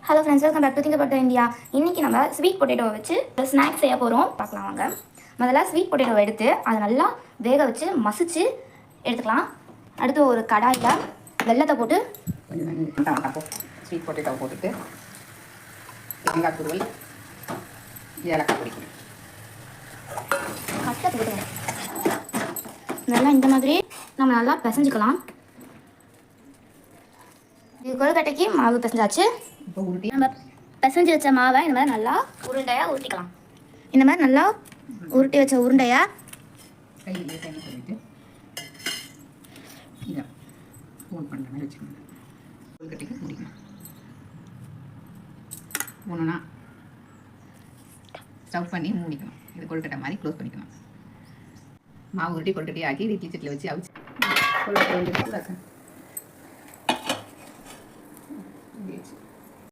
Hello friends, welcome back to think about India. இன்றைக்கி நம்ம sweet பொட்டேட்டோவை வச்சு ஸ்நாக்ஸ் செய்ய போகிறோம். பார்க்கலாம் வாங்க. முதல்ல ஸ்வீட் பொட்டேட்டோவை எடுத்து அதை நல்லா வேக வச்சு மசிச்சு எடுத்துக்கலாம். அடுத்து ஒரு கடாயில் வெல்லத்தை போட்டு ஸ்வீட் பொட்டேட்டோவை போட்டுட்டு தேங்காய் துருவல், ஏலக்காய் பொடி கட்டை போட்டுங்க. நல்லா இந்த மாதிரி நம்ம நல்லா பிசைஞ்சிக்கலாம். இது கொழுக்கட்டைக்கு மாவு பிசைஞ்சாச்சு. இப்போ உருட்டி நம்ம பிசைஞ்சு வச்ச மாவை இந்த மாதிரி நல்லா உருண்டையாக உருட்டிக்கலாம். இந்த மாதிரி நல்லா உருட்டி வச்ச உருண்டையை கையில் தண்ணி சொல்லிட்டு இதை ஃபோன் பண்ணுற மாதிரி வச்சுக்கோங்க. கொழுக்கட்டைக்கு முடிக்கணும். ஒன்றுனா ஸ்டவ் பண்ணி மூடிக்கணும். இது கொழுக்கட்டை மாதிரி க்ளோஸ் பண்ணிக்கணும். மாவு உருட்டி கொழுக்கட்டையை ஆக்கி இட்லி சட்டியில் வச்சு அவிச்சு கொழுக்கட்டை வந்து